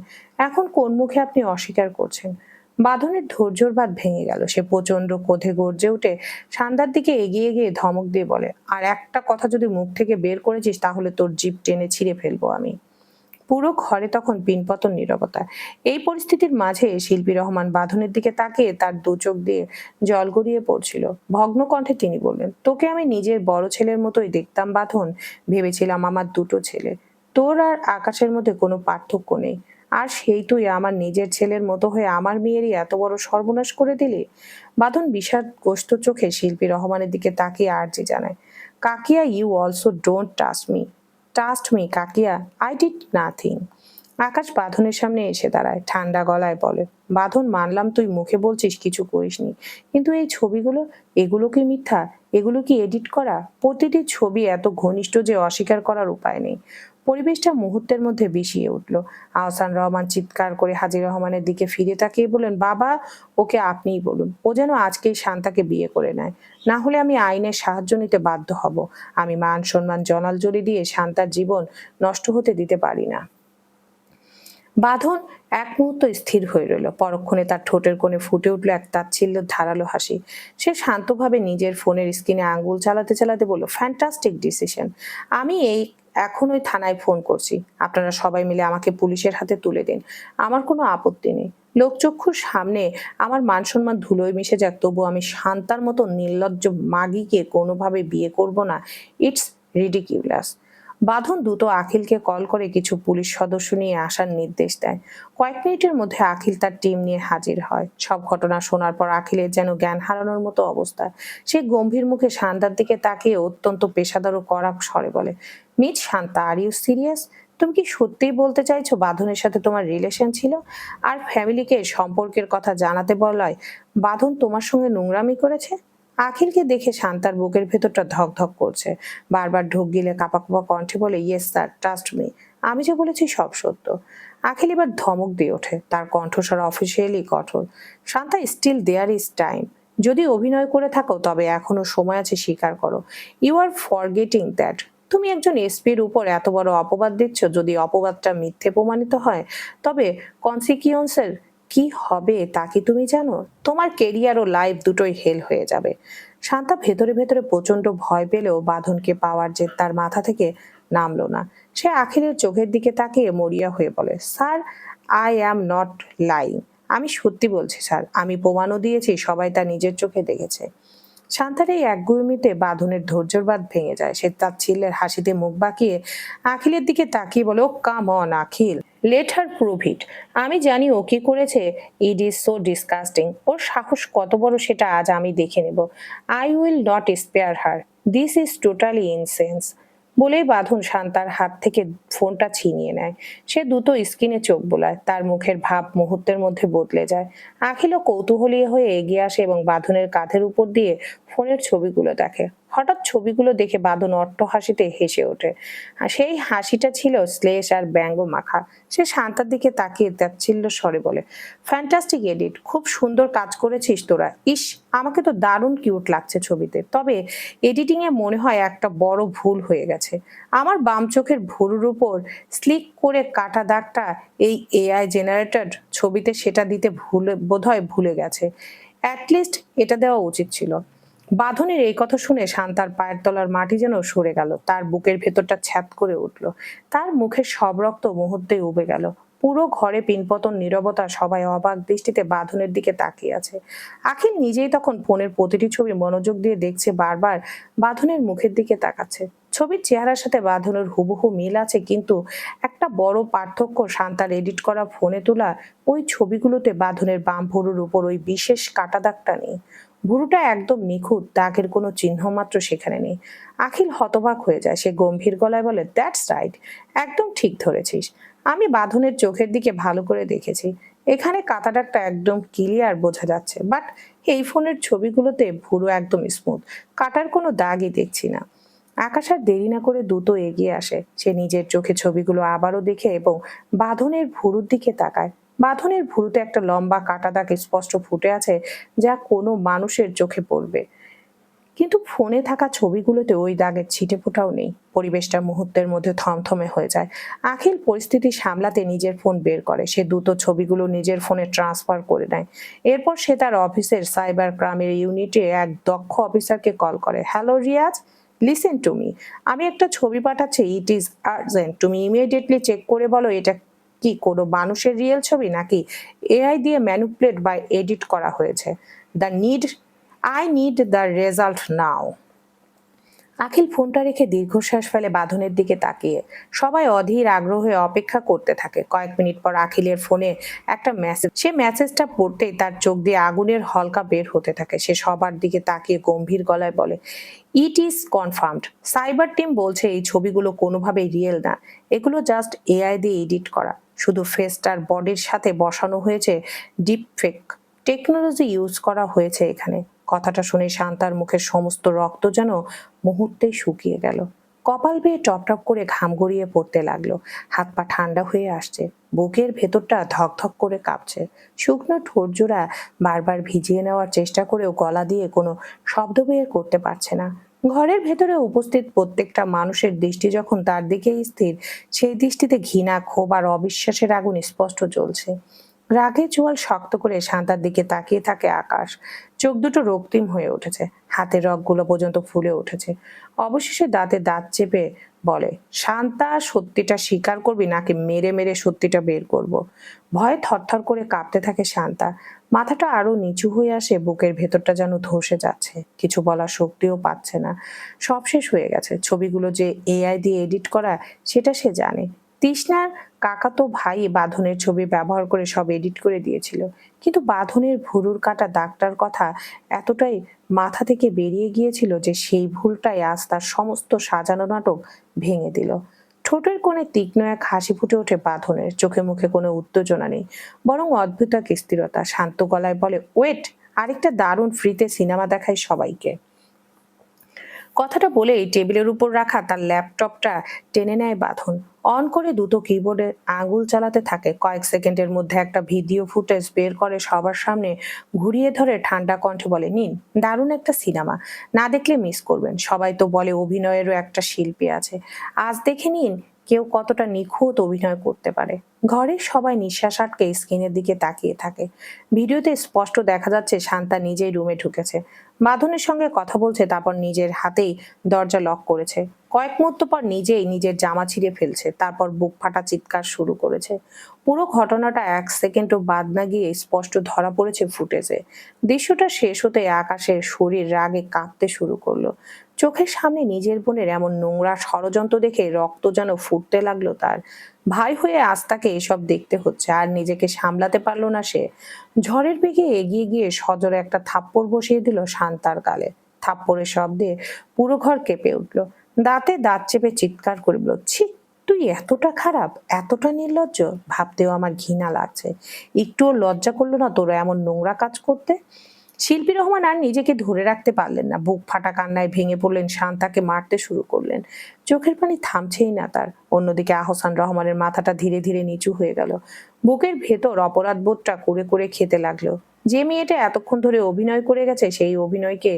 এখন কোন মুখে আপনি অস্বীকার করছেন? বাঁধনের ধৈর্যের বাঁধ ভেঙে গেল। সে প্রচন্ড ক্রোধে গর্জে উঠে শান্তার দিকে এগিয়ে গিয়ে ধমক দিয়ে বলে, আর একটা কথা যদি মুখ থেকে বের করেছিস তাহলে তোর জিভ টেনে ছিঁড়ে ফেলবো আমি। পুরো ঘরে তখন পিনপতন নীরবতা। এই পরিস্থিতির মাঝে শিল্পী রহমান বাঁধনের দিকে তাকিয়ে তার দু চোখ দিয়ে জল গড়িয়ে পড়ছিল। ভগ্ন কণ্ঠে তিনি বললেন, তোকে আমি নিজের বড় ছেলের মতোই দেখতাম বাঁধন। ভেবেছিলাম আমার দুটো ছেলে, তোর আর আকাশের মধ্যে কোনো পার্থক্য নেই। আর সেই তুই আমার নিজের ছেলের মতো হয়ে আমার মেয়েরই এত বড় সর্বনাশ করে দিলি। বাঁধন বিষাদগ্রস্ত চোখে শিল্পী রহমানের দিকে তাকিয়ে আর্জি জানায়, Kakiya, you also don't trust me Kakiya, I did nothing. Akash বাঁধনের সামনে এসে দাঁড়ায়, ঠান্ডা গলায় বলে, বাঁধন, মানলাম তুই মুখে বলছিস কিছু করিসনি, কিন্তু এই ছবিগুলো, এগুলো কি মিথ্যা? এগুলো কি এডিট করা? প্রতিটি ছবি এত ঘনিষ্ঠ যে অস্বীকার করার উপায় নেই। পরিবেশটা মুহূর্তের মধ্যে বিষিয়ে উঠল। আহসান রহমান চিৎকার করে হাজী রহমানের দিকে ফিরে তাকিয়ে বললেন, বাবা, ওকে আপনিই বলুন, ও যেন আজকেই শান্তাকে বিয়ে করে নেয়, না হলে আমি আইনের সাহায্য নিতে বাধ্য হব। আমি মান সম্মান জলাঞ্জলি দিয়ে শান্তার জীবন নষ্ট হতে দিতে পারি না। বাঁধন এক মুহূর্ত স্থির হয়ে রইল। পরক্ষণে তার ঠোঁটের কোণে ফুটে উঠল এক তাচ্ছিল্য ধারালো হাসি। সে শান্তভাবে নিজের ফোনের স্ক্রিনে আঙ্গুল চালাতে চালাতে বলল, ফ্যান্টাস্টিক ডিসিশন। আমি এখন ওই থানায় ফোন করছি। আপনারা সবাই মিলে আমাকে পুলিশের হাতে তুলে দিন। আমার কোনো আপত্তি নেই। লোকচক্ষুর সামনে আমার মান সম্মান ধুলোয় মিশে যাক, তবু আমি শান্তার মতো নির্লজ্জ মাগিকে কোনোভাবে বিয়ে করব না। It's ridiculous. বাঁধন দ্রুত আখিলকে কল করে কিছু পুলিশ সদস্য নিয়ে আসার নির্দেশ দেয়। কয়েক মিনিটের মধ্যে আখিল তার টিম নিয়ে হাজির হয়। সব ঘটনা শোনার পর আখিলের যেন জ্ঞান হারানোর মতো অবস্থা। সে গম্ভীর মুখে শান্তার দিকে তাকিয়ে অত্যন্ত পেশাদার ও কড়া স্বরে বলে, miss Shanta, are you serious? তুমি কি সত্যিই বলতে চাইছো বাঁধনের সাথে তোমার রিলেশন ছিল? আর ফ্যামিলিকে সম্পর্কের কথা জানাতে বলায় বাঁধন তোমার সঙ্গে নোংরামি করেছে? আখিলকে দেখে শান্তার বুকের ভেতরটা ধক ধক করছে। বারবার ঢোক গিলে কাঁপা কাঁপা কণ্ঠে বলে, ইয়েস স্যার, ট্রাস্ট মি, আমি যে বলেছি সব সত্য। আখিল এবার ধমক দিয়ে ওঠে, তার কণ্ঠস্বর অফিসিয়ালি কঠোর। Shanta, still there is time. যদি অভিনয় করে থাকো তবে এখনো সময় আছে, স্বীকার করো। ইউ আর ফরগেটিং দ্যাট তুমি একজন এসপির উপর এত বড় অপবাদ দিচ্ছ। যদি অপবাদটা মিথ্যে প্রমাণিত হয় তবে কনসিকুয়েন্সের কি হবে তা কি তুমি জানো? তোমার কেরিয়ার ও লাইফ দুটোই হেল হয়ে যাবে। শান্তা ভেতরে ভেতরে প্রচন্ড ভয় পেলেও বাঁধনকে পাওয়ার যে তার মাথা থেকে নামলো না। সে আখিরের চোখের দিকে তাকিয়ে মরিয়া হয়ে বলে, sir, I am not lying. আমি সত্যি বলছি স্যার, আমি প্রমাণও দিয়েছি, সবাই তা নিজের চোখে দেখেছে। শান্তার এই একগুঁয়েমিতে বাঁধনের ধৈর্যের বাঁধ ভেঙে যায়। সে তার ছিলের হাসিতে মুখ বাঁকিয়ে আখিলের দিকে তাকিয়ে বলে, oh come on Akhil, let her prove it. আমি জানি ও কি করেছে। It is so disgusting. ওর সাহস কত বড় সেটা আজ আমি দেখে নেব। I will not spare her. This is totally insane. বলেই বাঁধন শান্তার হাত থেকে ফোনটা ছিনিয়ে নেয়। সে দ্রুত স্ক্রিনে চোখ বোলায়। তার মুখের ভাব মুহূর্তের মধ্যে বদলে যায়। আখিলও কৌতূহলী হয়ে এগিয়ে আসে এবং বাঁধনের কাঁধের উপর দিয়ে ফোনের ছবিগুলো দেখে। হঠাৎ ছবিগুলো দেখে বাঁধন অট্ট হাসিতে হেসে ওঠে। আর সেই হাসিটা ছিল শ্লেষ আর ব্যঙ্গ মাখা। সে শান্তার দিকে তাকিয়ে তাচ্ছিল্য স্বরে বলে, ফ্যান্টাস্টিক এডিট, খুব সুন্দর কাজ করেছিস তোরা। ইস, আমাকে তো দারুণ কিউট লাগছে ছবিতে। তবে এডিটিং এ মনে হয় একটা বড় ভুল হয়ে গেছে। আমার বাম চোখের ভুরুর উপর স্লিক করে কাটা দাগটা এই এআই জেনারেটেড ছবিতে সেটা দিতে বোধহয় ভুলে গেছে। অ্যাটলিস্ট এটা দেওয়া উচিত ছিল। বাঁধনের এই কথা শুনে শান্তার পায়ের তলার মাটি যেন সরে গেল। তার বুকের ভেতরটা ছ্যাদ করে উঠল। তার মুখের সব রক্ত মুহূর্তে উবে গেল। পুরো ঘরে পিনপতন নীরবতা। সবাই অবাক দৃষ্টিতে বাঁধনের দিকে তাকিয়ে আছে। আখিল নিজেই তখন ফোনের প্রতিটি ছবি মনোযোগ দিয়ে দেখছে, বারবার বাঁধনের মুখের দিকে তাকাচ্ছে। ছবির চেহারার সাথে বাঁধনের হুবহু মিল আছে, কিন্তু একটা বড় পার্থক্য, শান্তার এডিট করা ফোনে তোলা ওই ছবিগুলোতে বাঁধনের বাম ভুরুর উপর ওই বিশেষ কাটা দাগটা নেই। ভুরুটা একদম নিখুঁত, দাগের কোনো চিহ্ন মাত্র সেখানে নেই। আখিল হতবাক হয়ে যায়। সে গম্ভীর গলায় বলে, দ্যাটস রাইট, একদম ঠিক ধরেছিস। আমি বাঁধনের চোখের দিকে ভালো করে দেখেছি। এখানে কাটা দাগটা একদম ক্লিয়ার বোঝা যাচ্ছে, বাট এই ফোনের ছবিগুলোতে ভুরু একদম স্মুথ, কাটার কোনো দাগই দেখছি না। আকাশ আর দেরি না করে দ্রুত এগিয়ে আসে। সে নিজের চোখে ছবিগুলো আবারও দেখে এবং বাঁধনের ভুরুর দিকে তাকায়। বাঁধনের ভুরুতে একটা লম্বা কাটা দাগ স্পষ্ট ফুটে আছে, যা কোনো মানুষের চোখে পড়বে, কিন্তু ফোনে থাকা ছবিগুলোতে ওই দাগের ছিটে ফোটাও নেই। পরিবেশটা মুহূর্তের মধ্যে থমথমে হয়ে যায়। আখিল পরিস্থিতি সামলাতে নিজের ফোন বের করে। সে দ্রুত ছবিগুলো নিজের ফোনে ট্রান্সফার করে নেয়। এরপর সে তার অফিসের সাইবার ক্রাইমের ইউনিটে এক দক্ষ অফিসারকে কল করে, hello Riaz, listen to me, আমি একটা ছবি পাঠাচ্ছি, ইট ইজ আর্জেন্ট। তুমি ইমিডিয়েটলি চেক করে বলো এটা কি কোনো মানুষের রিয়েল ছবি নাকি এআই দিয়ে ম্যানিপুলেট বা এডিট করা হয়েছে। The need I need the result নাও। আখিল ফোনটা রেখে দীর্ঘশ্বাস ফেলে বাঁধনের দিকে তাকিয়ে। সবাই অধীর আগ্রহে অপেক্ষা করতে থাকে। কয়েক মিনিট পর আখিলের ফোনে একটা মেসেজ। সে মেসেজটা পড়তেই তার চোখ দিয়ে আগুনের হলকা বের হতে থাকে। সে সবার দিকে তাকিয়ে গম্ভীর গলায় বলে, it is confirmed. Cyber team বলছে এই ছবিগুলো কোনোভাবেই রিয়েল না, এগুলো জাস্ট এআই দিয়ে এডিট করা। শুধু ফেসটার বডির সাথে বসানো হয়েছে ডিপ ফেক টেকনোলজি ইউজ করা হয়েছে এখানে। কথাটা শুনে শান্তার মুখের সমস্ত রক্ত যেন মুহূর্তেই শুকিয়ে গেল। কপাল বেয়ে টপটপ করে ঘাম গড়িয়ে পড়তে লাগলো। হাত পা ঠান্ডা হয়ে আসছে। বুকের ভেতরটা ধকধক করে কাঁপছে। শুকনো ঠোঁটজোড়া বারবার ভিজিয়ে নেওয়ার চেষ্টা করেও গলা দিয়ে কোনো শব্দ বের করতে পারছে না। ঘরের ভেতরে উপস্থিত প্রত্যেকটা মানুষের দৃষ্টি যখন তার দিকেই স্থির, সেই দৃষ্টিতে ঘৃণা, ক্ষোভ আর অবিশ্বাসের আগুন স্পষ্ট জ্বলছে। রাগে চোয়াল শক্ত করে শান্তার দিকে তাকিয়ে থাকে আকাশ। চোখ দুটো রক্তিম হয়ে উঠেছে, হাতের রগগুলো পর্যন্ত ফুলে উঠেছে। অবশেষে দাঁতে দাঁত চেপে বলে, শান্তা, সত্যিটা স্বীকার করবি নাকি মেরে মেরে সত্যিটা বের করব? ভয়ে থরথর করে কাঁপতে থাকে শান্তা। মাথাটা আরো নিচু হয়ে আসে, বুকের ভেতরটা যেন ধসে যাচ্ছে। কিছু বলার শক্তিও পাচ্ছে না। সব শেষ হয়ে গেছে। ছবিগুলো যে এআই দিয়ে এডিট করা সেটা সে জানে। তৃষ্ণার কাকাতো ভাই বাঁধনের ছবি ব্যবহার করে সব এডিট করে দিয়েছিল, কিন্তু বাঁধনের ভুরুর কাটা দাগটার কথা এতটাই মাথা থেকে বেরিয়ে গিয়েছিল যে সেই ভুলটাই আজ তার সমস্ত সাজানো নাটক ভেঙে দিল। ঠোঁটের কোণে তীক্ষ্ণ এক হাসি ফুটে ওঠে বাঁধনের। চোখে মুখে কোনো উত্তেজনা নেই, বরং অদ্ভুত এক স্থিরতা। শান্ত গলায় বলে, ওয়েট, আরেকটা দারুণ ফ্রিতে সিনেমা দেখাই সবাইকে। কথাটা বলেই টেবিলের উপর রাখা তার ল্যাপটপটা টেনে নেয় বাঁধন। অন করে দ্রুত কিবোর্ডে আঙুল চালাতে থাকে। কয়েক সেকেন্ডের মধ্যে একটা ভিডিও ফুটেজ বের করে সবার সামনে ঘুরিয়ে ধরে ঠান্ডা কণ্ঠে বলে, নিন, দারুণ একটা সিনেমা, না দেখলে মিস করবেন। সবাই তো বলে অভিনয়েরও একটা শিল্পী আছে, আজ দেখে নিন কেউ কতটা নিখুঁত অভিনয় করতে পারে। ঘরের সবাই নিঃশ্বাস আটকে স্ক্রিনের দিকে তাকিয়ে থাকে। ভিডিওতে স্পষ্ট দেখা যাচ্ছে শান্তা নিজেই রুমে ঢুকেছে, বাঁধনের সঙ্গে কথা বলছে, তারপর নিজের হাতেই দরজা লক করেছে। কয়েক মুহূর্ত পর নিজেই নিজের জামা ছিঁড়ে ফেলছে, তারপর বুক ফাটা চিৎকার শুরু করেছে। পুরো ঘটনাটা এক সেকেন্ডও বাদ না গিয়ে স্পষ্ট ধরা পড়েছে ফুটেজে। দৃশ্যটা শেষ হতে আকাশের শরীর রাগে কাঁপতে শুরু করলো। চোখের সামনে নিজের বোনের এমন নোংরা ষড়যন্ত্র দেখে রক্ত যেন ফুটতে লাগলো তার। ভাই হয়ে আজ তাকে এসব দেখতে হচ্ছে, আর নিজেকে সামলাতে পারলো না সে। ঝড়ের বেগে এগিয়ে গিয়ে সজোরে একটা থাপ্পড় বসিয়ে দিল শান্তার গালে। থাপ্পড়ের শব্দে পুরো ঘর কেঁপে উঠল। দাঁতে দাঁত চেপে চিৎকার করে বলল, ছি, তুই এতটা খারাপ, এতটা নির্লজ্জ, ভাবতেও আমার ঘৃণা লাগছে। একটুও লজ্জা করলো না তোরা এমন নোংরা কাজ করতে? শিল্পী রহমান আর নিজেকে ধরে রাখতে পারলেন না। বুক ফাটা কান্নায় ভেঙে পড়লেন, শান্তাকে মারতে শুরু করলেন। চোখের পানি থামছেই না তার। অন্যদিকে আহসান রহমানের মাথাটা ধীরে ধীরে নিচু হয়ে গেল। বুকের ভেতর অপরাধ বোধটা করে করে খেতে লাগলো। যে মেয়েটা এতক্ষণ ধরে অভিনয় করে গেছে, সেই অভিনয়কে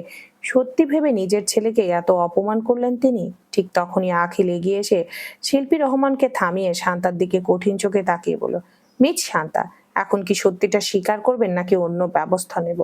সত্যি ভেবে নিজের ছেলেকে এত অপমান করলেন তিনি। ঠিক তখনই আখিল এগিয়ে এসে শিল্পী রহমানকে থামিয়ে শান্তার দিকে কঠিন চোখে তাকিয়ে বলল, মিস শান্তা, এখন কি সত্যিটা স্বীকার করবেন নাকি অন্য ব্যবস্থা নেব?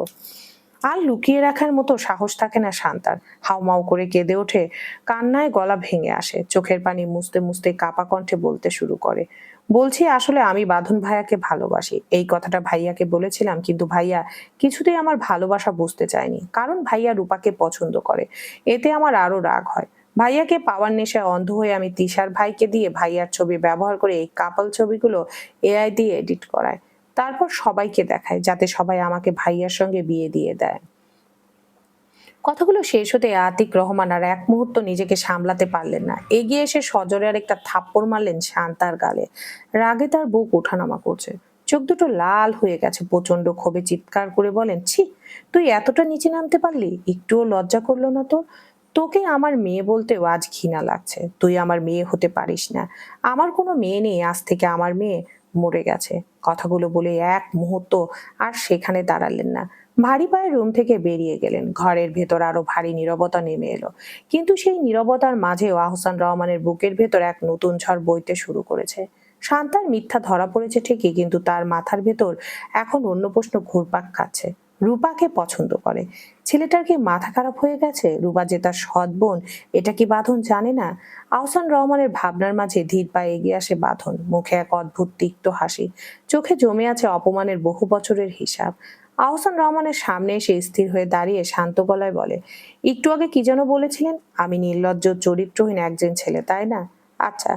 আর লুকিয়ে রাখার মতো সাহস থাকে না শান্তার। হাউমাউ করে কেঁদে ওঠে, কান্নায় গলা ভেঙে আসে। চোখের পানি মুছতে মুছতে কাপা কণ্ঠে বলতে শুরু করে, বলছি আসলে আমি বাঁধন ভাইয়াকে ভালোবাসি। এই কথাটা ভাইয়াকে বলেছিলাম, কিন্তু ভাইয়া কিছুতেই আমার ভালোবাসা বুঝতে চায়নি, কারণ ভাইয়া রূপাকে পছন্দ করে। এতে আমার আরো রাগ হয়। ভাইয়াকে পাওয়ার নেশায় অন্ধ হয়ে আমি তিশার ভাইকে দিয়ে ভাইয়ার ছবি ব্যবহার করে এই কাপল ছবিগুলো এআই দিয়ে এডিট করায়, তারপর সবাইকে দেখায়, যাতে সবাই আমাকে ভাইয়ার সঙ্গে বিয়ে দিয়ে দেয়। কথাগুলো শেষ হতে আতিক রহমান আর এক মুহূর্ত নিজেকে সামলাতে পারলেন না। এগিয়ে এসে সজোরে আর একটা থাপ্পড় মারলেন শান্তার গালে। রাগে তার বুক ওঠানামা করছে, চোখ দুটো লাল হয়ে গেছে। প্রচন্ড ক্ষোভে চিৎকার করে বলেন, ছি, তুই এতটা নিচে নামতে পারলি? একটুও লজ্জা করলো না তো? তোকে আমার মেয়ে বলতেও আজ ঘৃণা লাগছে। তুই আমার মেয়ে হতে পারিস না। আমার কোনো মেয়ে নেই, আজ থেকে আমার মেয়ে মরে গেছে। কথাগুলো বলে এক মুহূর্ত আর সেখানে দাঁড়ালেন না। ভারী পায়ে রুম থেকে বেরিয়ে গেলেন। ঘরের ভেতর আরো ভারী নীরবতা নেমে এলো, কিন্তু সেই নীরবতার মাঝেও আহসান রহমানের বুকের ভেতর এক নতুন ঝড় বইতে শুরু করেছে। শান্তার মিথ্যা ধরা পড়েছে ঠিকই, কিন্তু তার মাথার ভেতর এখন অন্য প্রশ্ন ঘুরপাক খাচ্ছে। রূপাকে পছন্দ করে। ছেলেটার কি মাথা খারাপ হয়ে গেছে? রূপা যে তার সৎ বোন, এটা কি বাঁধন জানে না? আহসান রহমানের ভাবনার মাঝে ধীর পায়ে এগিয়ে আসে বাঁধন, মুখে এক অদ্ভুত তিক্ত হাসি, চোখে জমে আছে অপমানের বহু বছরের হিসাব। আহসান রহমানের সামনে এসে স্থির হয়ে দাঁড়িয়ে শান্ত গলায় বলে, একটু আগে কি যেন বলেছিলেন? আমি নির্লজ্জ চরিত্রহীন একজন ছেলে, তাই না? আচ্ছা,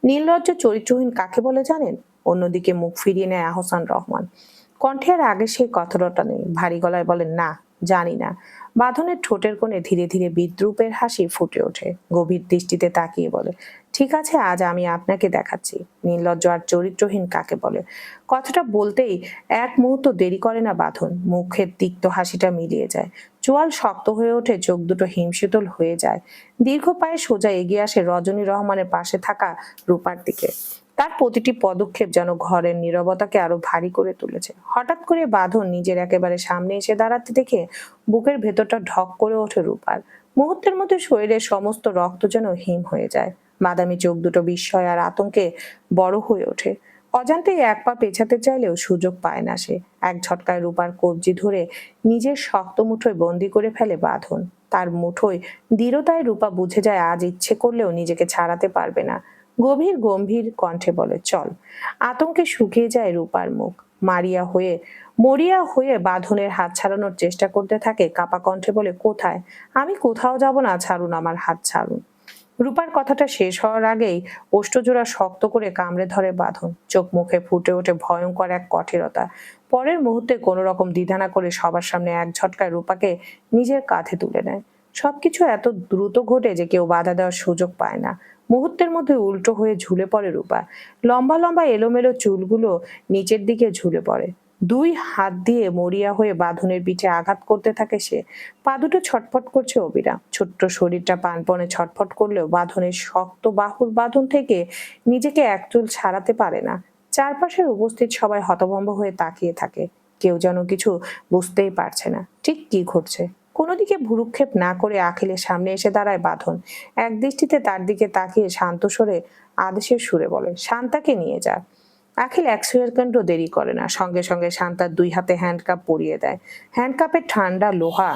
নির্লজ্জ চরিত্রহীন কাকে বলে জানেন? অন্যদিকে মুখ ফিরিয়ে নেয় আহসান রহমান। কণ্ঠে আর আগে সেই কঠোরতা নেই, ভারী গলায় বলেন, না, জানি না। বাঁধনের ঠোঁটের কোণে ধীরে ধীরে বিদ্রুপের হাসি ফুটে ওঠে, গভীর দৃষ্টিতে তাকিয়ে বলে, ঠিক আছে, আজ আমি আপনাকে দেখাচ্ছি নির্লজ্জ আর চরিত্রহীন কাকে বলে। কথাটা বলতেই এক মুহূর্ত দেরি করে না বাঁধন, মুখের তিক্ত হাসিটা মিলিয়ে যায়, চোয়াল শক্ত হয়ে ওঠে, চোখ দুটো হিমশীতল হয়ে যায়। দীর্ঘ পায়ে সোজা এগিয়ে আসে রজনী রহমানের পাশে থাকা রূপার দিকে। তার প্রতিটি পদক্ষেপ যেন ঘরের নীরবতাকে আরো ভারী করে তুলেছে। হঠাৎ করে বাঁধন নিজের একেবারে সামনে এসে দাঁড়াতে দেখে বুকের ভেতরটা ঢক করে ওঠে রূপার। মুহূর্তের মধ্যে শরীরের সমস্ত রক্ত যেন হিম হয়ে যায়। বাদামি চোখ দুটো বিস্ময় আর আতঙ্কে বড় হয়ে ওঠে। অজান্তেই এক পা পেছাতে চাইলেও সুযোগ পায় না সে। এক ঝটকায় রূপার কবজি ধরে নিজের শক্ত মুঠোয় বন্দি করে ফেলে বাঁধন। তার মুঠোয় দৃঢ়তায় রূপা বুঝে যায় আজ ইচ্ছে করলেও নিজেকে ছাড়াতে পারবে না। গভীর গম্ভীর কণ্ঠে বলে, চল। আতঙ্কে শুকিয়ে যায় রূপার মুখ। মরিয়া হয়ে বাঁধনের হাত ছাড়ানোর চেষ্টা করতে থাকে, কাপা কণ্ঠে বলে, কোথায়? আমি কোথাও যাব না, ছাড়ুন আমার হাত, ছাড়ুন। রূপার কথাটা শেষ হওয়ার আগেই ওষ্ঠজোড়া শক্ত করে কামড়ে ধরে বাঁধন। চোখ মুখে ফুটে ওঠে ভয়ঙ্কর এক কঠিনতা। পরের মুহূর্তে কোনো রকম দ্বিধা না করে সবার সামনে এক ঝটকায় রূপাকে নিজের কাঁধে তুলে নেয়। সবকিছু এত দ্রুত ঘটে যে কেউ বাধা দেওয়ার সুযোগ পায় না। মুহূর্তের মধ্যে উল্টো হয়ে ঝুলে পড়ে রূপা। লম্বা লম্বা এলোমেলো চুলগুলো নিচের দিকে ঝুলে পড়ে। দুই হাত দিয়ে মরিয়া হয়ে বাঁধনের পিঠে আঘাত করতে থাকে সে। পা দুটো ছটফট করছে অবিরাম। ছোট্ট শরীরটা প্রাণপণে ছটফট করলেও বাঁধনের শক্ত বাহুর বাঁধন থেকে নিজেকে এক চুল ছাড়াতে পারে না। চারপাশের উপস্থিত সবাই হতভম্ব হয়ে তাকিয়ে থাকে। কেউ যেন কিছু বুঝতেই পারছে না ঠিক কি ঘটছে। কোনো দিকে ভ্রুক্ষেপ না করে আখিলের সামনে এসে দাঁড়ায় বাঁধন। এক দৃষ্টিতে তার দিকে তাকিয়ে শান্ত স্বরে আদেশের সুরে বলে, শান্তাকে নিয়ে যা। আখিল এক সেকেন্ড দেরি করে না, সঙ্গে সঙ্গে শান্তার দুই হাতে হ্যান্ডকাপ পরিয়ে দেয়। হ্যান্ডকাপের ঠান্ডা লোহা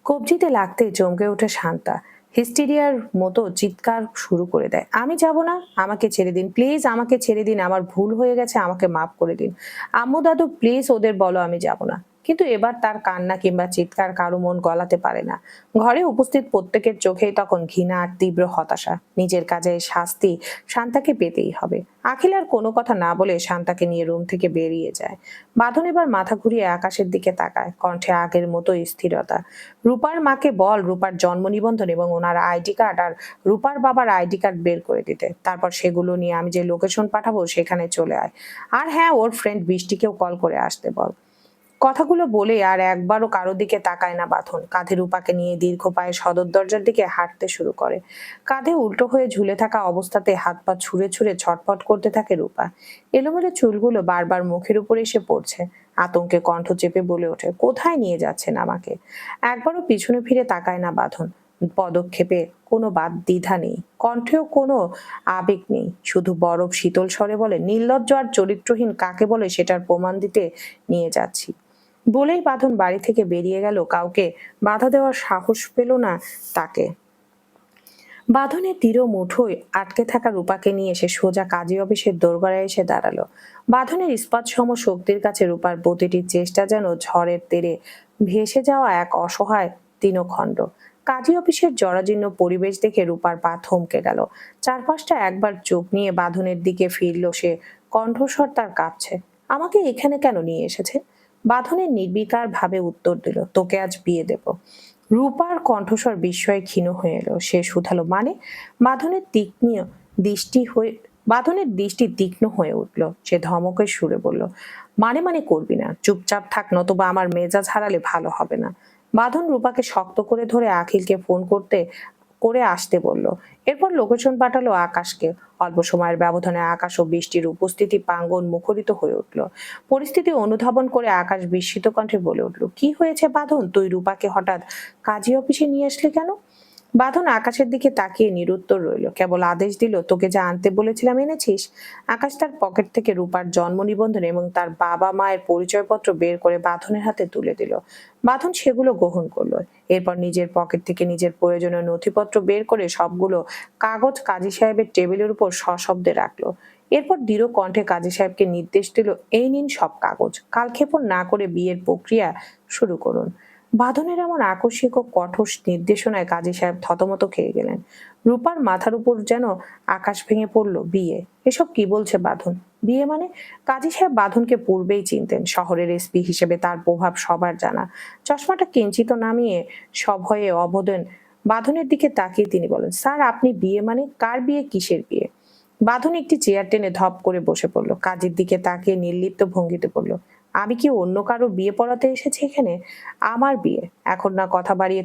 কবজিতে লাগতে চমকে ওঠে শান্তা। হিস্টেরিয়ার মতো চিৎকার শুরু করে দেয়, আমি যাব না, আমাকে ছেড়ে দিন প্লিজ, আমাকে ছেড়ে দিন, আমার ভুল হয়ে গেছে, আমাকে মাফ করে দিন। আম্মু দাদু প্লিজ ওদের বলো আমি যাব না। কিন্তু এবার তার কান্না কিংবা চিৎকার কারো মন গলাতে পারে না। ঘরে উপস্থিত প্রত্যেকের চোখেই তখন ঘৃণা আর তীব্র হতাশা। নিজের কাজে শাস্তি শান্তাকে পেতেই হবে। আখিল আর কোনো কথা না বলে শান্তাকে নিয়ে রুম থেকে বেরিয়ে যায়। বাঁধন এবার মাথা ঘুরিয়ে আকাশের দিকে তাকায়, কণ্ঠে আগের মতো স্থিরতা। রূপার মাকে বল রূপার জন্ম নিবন্ধন এবং ওনার আইডি কার্ড আর রূপার বাবার আইডি কার্ড বের করে দিতে। তারপর সেগুলো নিয়ে আমি যে লোকেশন পাঠাবো সেখানে চলে আয়। আর হ্যাঁ, ওর ফ্রেন্ড বৃষ্টিকেও কল করে আসতে বল। কথাগুলো বলে আর একবারও কারোর দিকে তাকায় না বাঁধন। কাঁধে রূপাকে নিয়ে দীর্ঘ পায়ে সদর দরজার দিকে হাঁটতে শুরু করে। কাঁধে উল্টো হয়ে ঝুলে থাকা অবস্থাতে হাত পা ছুঁড়ে ছুঁড়ে ছটফট করতে থাকে রূপা। এলোমেলো চুলগুলো বারবার মুখের উপর এসে পড়ছে। আতঙ্কে কণ্ঠ চেপে বলে ওঠে, কোথায় নিয়ে যাচ্ছেন আমাকে? একবারও পিছনে ফিরে তাকায় না বাঁধন। পদক্ষেপে কোনো দ্বিধা নেই, কণ্ঠেও কোনো আবেগ নেই, শুধু বরফ শীতল স্বরে বলে, নির্লজ্জ আর চরিত্রহীন কাকে বলে সেটার প্রমাণ দিতে নিয়ে যাচ্ছি। বলেই বাঁধন বাড়ি থেকে বেরিয়ে গেল। কাউকে বাধা দেওয়ার সাহস পেল না তাকে। বাঁধনের দৃঢ় মুঠোয় আটকে থাকা রূপাকে নিয়ে সে সোজা কাজী অফিসের দোরগোড়ায় এসে দাঁড়ালো। বাঁধনের ইস্পাত সম শক্তির কাছে রূপার প্রতিটি চেষ্টা যেন ঝড়ের তেরে ভেসে যাওয়া এক অসহায় তৃণখণ্ড। কাজী অফিসের জরাজীর্ণ পরিবেশ দেখে রূপার পা থমকে গেল। চারপাশটা একবার চোখ নিয়ে বাঁধনের দিকে ফিরল সে, কণ্ঠস্বর তার কাঁপছে, আমাকে এখানে কেন নিয়ে এসেছে? বাঁধনের নির্বিকার ভাবে উত্তর দিল, তোকে আজ বিয়ে দেব। রূপার কণ্ঠস্বর বিস্ময়ে ক্ষীণ হয়ে এলো। সে শুধালো, মানে? বাঁধনের দৃষ্টি তীক্ষ্ণ হয়ে উঠল। সে ধমকের সুরে বলল, মানে করবি না, চুপচাপ থাক, নতুবা আমার মেজাজ হারালে ভালো হবে না। বাঁধন রূপাকে শক্ত করে ধরে আখিলকে ফোন করে আসতে বলল। এরপর লোকেশন পাঠালো আকাশকে। অল্প সময়ের ব্যবধানে আকাশ ও বৃষ্টির উপস্থিতি প্রাঙ্গণ মুখরিত হয়ে উঠল। পরিস্থিতি অনুধাবন করে আকাশ বিস্মিত কণ্ঠে বলে উঠল, কি হয়েছে বাঁধন? তুই রূপাকে হঠাৎ কাজী অফিসে নিয়ে আসলি কেন? বাঁধন আকাশের দিকে তাকিয়ে নিরুত্তর রইল, কেবল আদেশ দিল, তোকে যা আনতে বলেছিলাম এনেছিস? আকাশ তার পকেট থেকে রূপার জন্ম নিবন্ধন এবং তার বাবা মায়ের পরিচয়পত্র বের করে বাঁধনের হাতে তুলে দিল। বাঁধন সেগুলো গ্রহণ করলো। এরপর নিজের পকেট থেকে নিজের প্রয়োজনীয় নথিপত্র বের করে সবগুলো কাগজ কাজী সাহেবের টেবিলের উপর সশব্দে রাখলো। এরপর দৃঢ় কণ্ঠে কাজী সাহেবকে নির্দেশ দিল, এই নিন সব কাগজ, কালক্ষেপণ না করে বিয়ের প্রক্রিয়া শুরু করুন। বাঁধনের এমন আকস্মিক ও কঠোর নির্দেশনায় কাজী সাহেব থতমত খেয়ে গেলেন। রূপার মাথার উপর যেন আকাশ ভেঙে পড়ল। বিয়ে? এসব কি বলছে বাঁধন? বিয়ে মানে? কাজী সাহেব বাঁধনকে পূর্বেই চিনতেন। শহরের এসপি হিসেবে তার প্রভাব সবার জানা। চশমাটা কিঞ্চিত নামিয়ে সভয়ে অবদান বাঁধনের দিকে তাকিয়ে তিনি বলেন, স্যার, আপনি বিয়ে মানে? কার বিয়ে? কিসের বিয়ে? বাঁধন একটি চেয়ার টেনে ধপ করে বসে পড়লো। কাজীর দিকে তাকিয়ে নির্লিপ্ত ভঙ্গিতে পড়ল, আমি কি অন্য কারো বিয়ে পড়াতে এসেছি এখানে? আমার বিয়ে। এখন না কথা বাড়িয়ে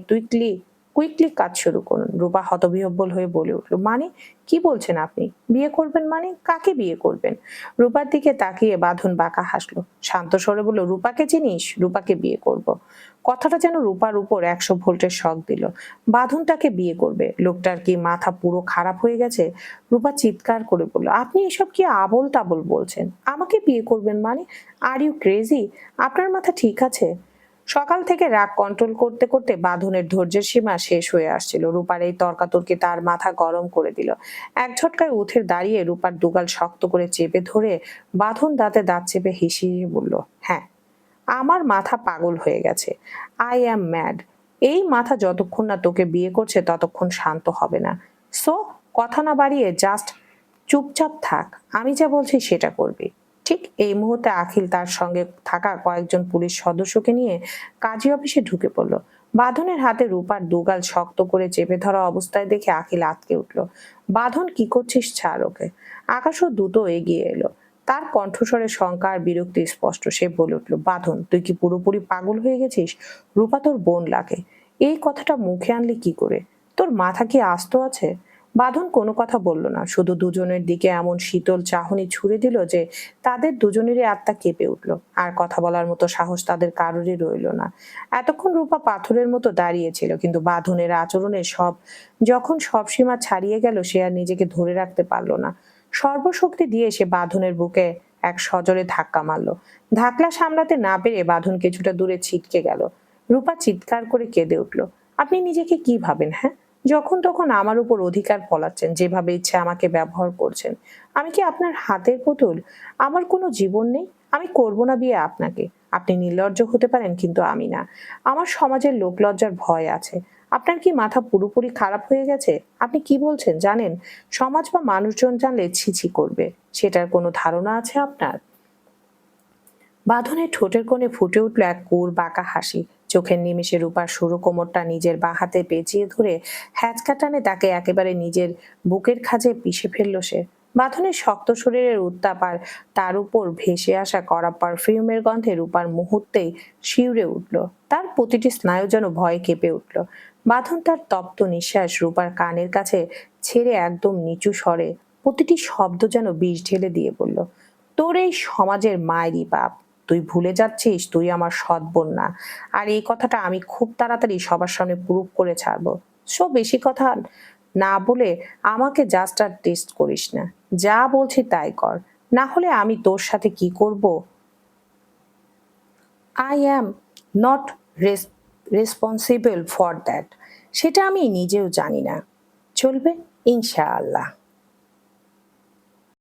কুইকলি কাজ শুরু করুন। রূপা হতবিহ্বল হয়ে বলে উঠল, মানে কি বলছেন আপনি? বিয়ে করবেন মানে? কাকে বিয়ে করবেন? রূপার দিকে তাকিয়ে বাঁধন বাঁকা হাসলো, শান্ত স্বরে বলল, রূপাকে চিনিস? রূপাকে বিয়ে করব। কথাটা যেন রূপার উপর 100 ভোল্টের শক দিল। বাঁধন তাকে বিয়ে করবে? লোকটার কি মাথা পুরো খারাপ হয়ে গেছে? রূপা চিৎকার করে বলল, আপনি এসব কি আবোল তাবোল বলছেন? আমাকে বিয়ে করবেন মানে? Are you crazy? আপনার মাথা ঠিক আছে? সকাল থেকে রাগ কন্ট্রোল করতে করতে বাঁধনের ধৈর্যের সীমা শেষ হয়ে আসছিল। রূপার এই তর্কাতর্কি তার মাথা গরম করে দিল। এক ঝটকায় উঠে দাঁড়িয়ে রূপার দুগাল শক্ত করে চেপে ধরে বাঁধন দাঁতে দাঁত চেপে হিসিয়ে বলল, হ্যাঁ, আমার মাথা পাগল হয়ে গেছে। I am mad. এই মাথা যতক্ষণ না তোকে বিয়ে করছে ততক্ষণ শান্ত হবে না। সো কথা না বাড়িয়ে জাস্ট চুপচাপ থাক। আমি যা বলছি সেটা করবি। ঠিক এই মুহূর্তে আখিল তার সঙ্গে থাকা কয়েকজন পুলিশ সদস্যকে নিয়ে কাজী অফিসে ঢুকে পড়ল। বাঁধনের হাতে রূপার দুগাল শক্ত করে চেপে ধরা অবস্থায় দেখে আখিল আঁতকে উঠল। বাঁধন, কি করছিস? ছাড় ওকে। আকাশও দ্রুত এগিয়ে এলো। তার কণ্ঠস্বরে শঙ্কা আর বিরক্তি স্পষ্ট। সে বলে উঠল, বাঁধন, তুই কি পুরোপুরি পাগল হয়ে গেছিস? রূপা তোর বোন লাগে। এই কথাটা মুখে আনলি কি করে? তোর মাথা কি আস্ত আছে? বাঁধন কোনো কথা বলল না, শুধু দুজনের দিকে এমন শীতল চাহনি ছুড়ে দিল যে তাদের দুজনেরই আত্মা কেঁপে উঠল। আর কথা বলার মতো সাহস তাদের কারোরই রইল না। এতক্ষণ রূপা পাথরের মতো দাঁড়িয়েছিল, কিন্তু বাঁধনের আচরণে যখন সব সীমা ছাড়িয়ে গেল, সে আর নিজেকে ধরে রাখতে পারল না। সর্বশক্তি দিয়ে সে বাঁধনের বুকে এক সজোরে ধাক্কা মারল। ধাক্কা সামলাতে না পেরে বাঁধন কিছুটা দূরে ছিটকে গেল। রূপা চিৎকার করে কেঁদে উঠল, আপনি নিজেকে কি ভাবেন? হ্যাঁ, যখন তখন আমার উপর অধিকার ফলাচ্ছেন, যেভাবে ইচ্ছে আমাকে ব্যবহার করছেন। আমি কি আপনার হাতের পুতুল? আমার কোনো জীবন নেই? আমি করব না বিয়ে আপনাকে। আপনি নির্লজ্জ হতে পারেন, কিন্তু আমি না। আমার সমাজের লোকলজ্জার ভয় আছে। আপনার কি মাথা পুরোপুরি খারাপ হয়ে গেছে? আপনি কি বলছেন জানেন? সমাজ বা মানুষজন জানলে ছিছি করবে। সেটার কোনো ধারণা আছে আপনার? বাঁধনের ঠোঁটের কোণে ফুটে উঠল এক কুর বাঁকা হাসি। চোখের নিমেষে রূপার সরু কোমরটা নিজের বাঁ হাতে পেঁচিয়ে ধরে হ্যাচকা টানে তাকে একেবারে নিজের বুকের খাঁজে পিষে ফেলল সে। বাঁধনের শক্ত শরীরের উত্তাপ আর তার উপর ভেসে আসা কড়া পারফিউমের গন্ধে রূপার মুহূর্তেই শিউরে উঠল। তার প্রতিটি স্নায়ু যেন ভয়ে কেঁপে উঠল। বাঁধন তার তপ্ত নিঃশ্বাস রূপার কানের কাছে ছেড়ে একদম নিচু স্বরে প্রতিটি শব্দ যেন বিষ ঢেলে দিয়ে বলল, তোর এই সমাজের মায়েরই বাপ। তুই ভুলে যাচ্ছিস তুই আমার সৎ বোন না। আর এই কথাটা আমি খুব তাড়াতাড়ি সবার সামনে প্রুভ করে ছাড়বো। বেশি কথা না বলে আমাকে জাস্ট আর টেস্ট করিস না। যা বলছি তাই কর, না হলে আমি তোর সাথে কি করব I am not responsible for that. সেটা আমি নিজেও জানি না। চলবে ইনশাআল্লাহ।